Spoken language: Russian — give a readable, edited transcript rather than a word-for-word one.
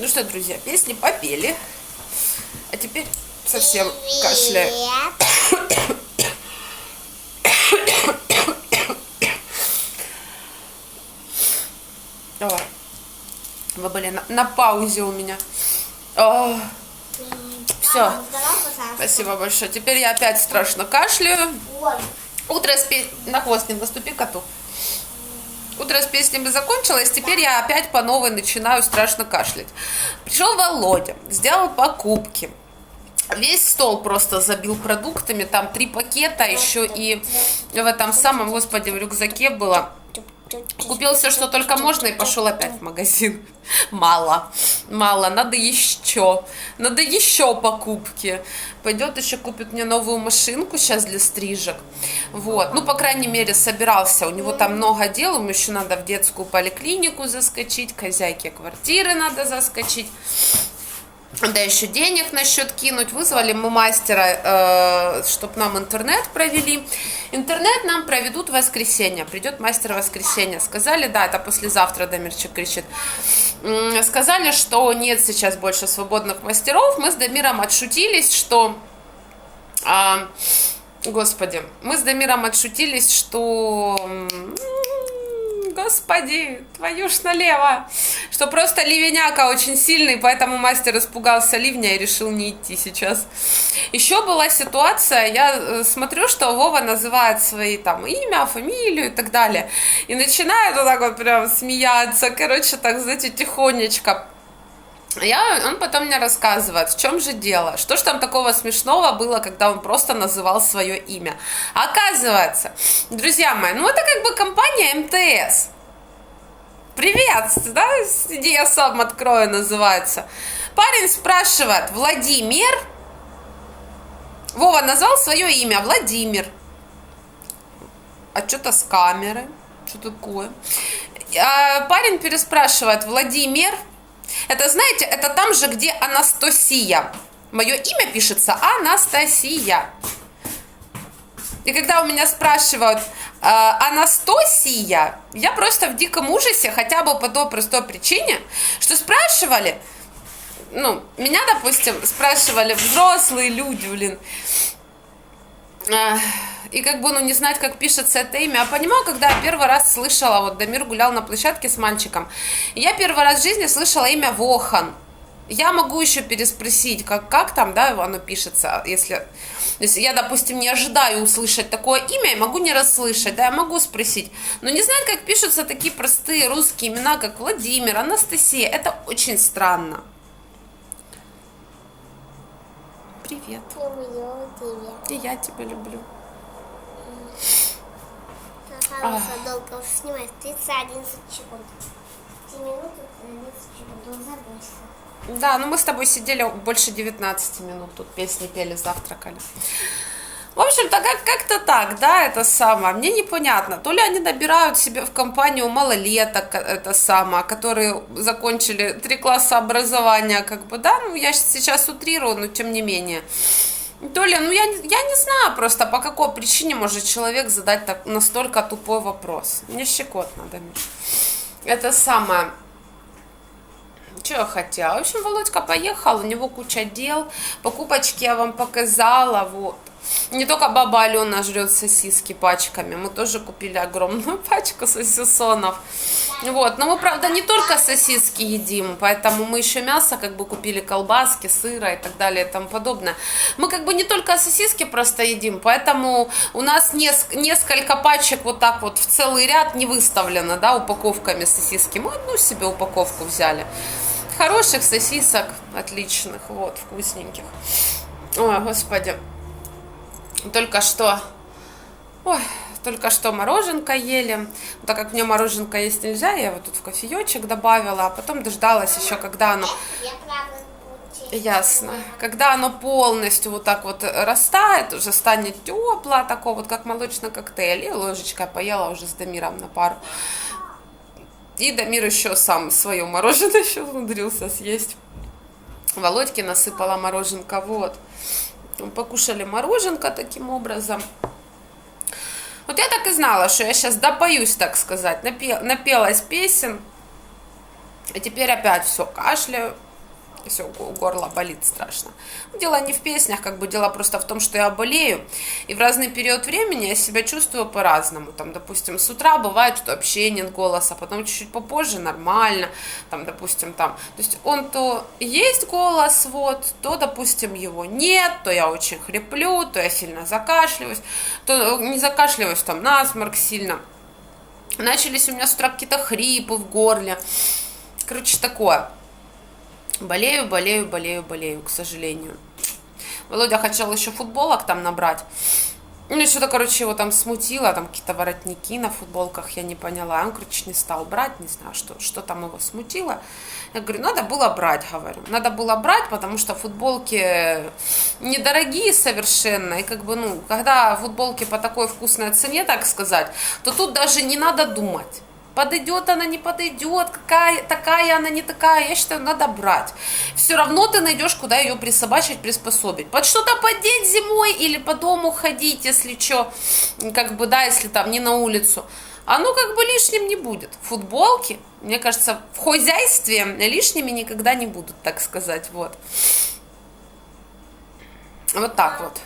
Ну что, друзья, песни попели. А теперь совсем кашляю. Давай. Вы были на паузе у меня. Все. Спасибо большое. Теперь я опять страшно кашляю. Утро с песней... На хвост не наступи коту. Утро с песнями закончилось, теперь я опять по новой начинаю страшно кашлять. Пришел Володя, сделал покупки. Весь стол просто забил продуктами, там 3 пакета, еще и в этом самом, господи, в рюкзаке было. Купил все, что только можно, и пошел опять в магазин. Мало, надо еще покупки. Пойдет еще купит мне новую машинку сейчас для стрижек. Вот, ну, по крайней мере, собирался. У него там много дел, ему еще надо в детскую поликлинику заскочить, к хозяйке квартиры надо заскочить. Да, еще денег на счет кинуть. Вызвали мы мастера, чтобы нам интернет провели. Интернет нам проведут в воскресенье. Придет мастер в воскресенье. Сказали, да, это послезавтра, Дамирчик кричит. Сказали, что нет сейчас больше свободных мастеров. Мы с Дамиром отшутились, что... Господи, мы с Дамиром отшутились, что... Господи, твою ж налево, что просто ливеняка очень сильный, поэтому мастер испугался ливня и решил не идти сейчас. Еще была ситуация, я смотрю, что Вова называет свои там имя, фамилию и так далее, и начинает вот так вот прям смеяться, короче, так, знаете, тихонечко. Он потом мне рассказывает, в чем же дело, что ж там такого смешного было, когда он просто называл свое имя. Оказывается, друзья мои, ну это как бы компания МТС. Привет, да, иди я сам открою, называется. Парень спрашивает, Владимир? Вова назвал свое имя, Владимир. А что-то с камеры, что такое? Парень переспрашивает, Владимир? Это, знаете, это там же, где Анастасия. Мое имя пишется Анастасия. И когда у меня спрашивают Анастасия, я просто в диком ужасе, хотя бы по той простой причине, что спрашивали, ну, меня, допустим, спрашивали взрослые люди, блин, и как бы, ну, не знать, как пишется это имя. Я понимаю, когда я первый раз слышала, вот Дамир гулял на площадке с мальчиком, и я первый раз в жизни слышала имя Вохан. Я могу еще переспросить, как там, да, оно пишется, если я, допустим, не ожидаю услышать такое имя, я могу не расслышать, да, я могу спросить, но не знать, как пишутся такие простые русские имена, как Владимир, Анастасия, это очень странно. Привет. Люблю тебя. И я тебя люблю. Долго уже снимает 30-11 секунд. 10 минут, 11 секунд, он забылся. Да, ну мы с тобой сидели больше 19 минут, тут песни пели, завтракали. В общем-то, как-то так, да, это самое. Мне непонятно, то ли они набирают себе в компанию малолеток, это самое, которые закончили 3 класса образования, как бы, да, ну я сейчас утрирую, но тем не менее. То ли, ну я не знаю просто, по какой причине может человек задать настолько тупой вопрос. Мне щекотно, Дамир. Это самое... Что я хотела? В общем, Володька поехал, у него куча дел, покупочки я вам показала, вот. Не только баба Алена жрет сосиски пачками, мы тоже купили огромную пачку сосисонов. Вот, но мы, правда, не только сосиски едим, поэтому мы еще мясо как бы купили, колбаски, сыра и так далее и тому подобное. Мы как бы не только сосиски просто едим, поэтому у нас несколько пачек вот так вот в целый ряд не выставлено, да, упаковками сосиски. Мы одну себе упаковку взяли. Хороших сосисок, отличных, вот, вкусненьких. Ой, господи. Только что мороженка ели. Так как мне мороженка есть нельзя, я его тут в кофеечек добавила, а потом дождалась еще, когда оно... Ясно. Когда оно полностью вот так вот растает, уже станет тепло, такое вот, как молочный коктейль. И ложечкой поела уже с Дамиром на пару. И Дамир еще сам свое мороженое еще умудрился съесть. Володьке насыпала мороженка, вот. Покушали мороженка таким образом. Вот я так и знала, что я сейчас допоюсь, так сказать. Напелась песен. И теперь опять все, кашляю. все, горло болит страшно. Дело не в песнях, как бы дело просто в том, что я болею, и в разный период времени я себя чувствую по-разному. Там, допустим, с утра бывает, что вообще нет голоса, потом чуть-чуть попозже нормально, там, допустим, там. То есть он то есть голос, вот, то, допустим, его нет, то я очень хриплю, то я сильно закашливаюсь, то не закашливаюсь, там, насморк сильно. Начались у меня с утра какие-то хрипы в горле. Короче, такое. Болею, к сожалению. Володя хотел еще футболок там набрать. Ну, что-то, короче, его там смутило, там какие-то воротники на футболках, я не поняла. Он, короче, не стал брать, не знаю, что там его смутило. Я говорю, надо было брать, говорю. Надо было брать, потому что футболки недорогие совершенно. И как бы, ну, когда футболки по такой вкусной цене, так сказать, то тут даже не надо думать. Подойдет она, не подойдет, какая такая она, не такая. Я считаю, надо брать. Все равно ты найдешь, куда ее присобачить, приспособить. Под что-то подеть зимой или по дому ходить, если что, как бы, да, если там не на улицу. Оно как бы лишним не будет. Футболки, мне кажется, в хозяйстве лишними никогда не будут, так сказать, вот. Вот так вот.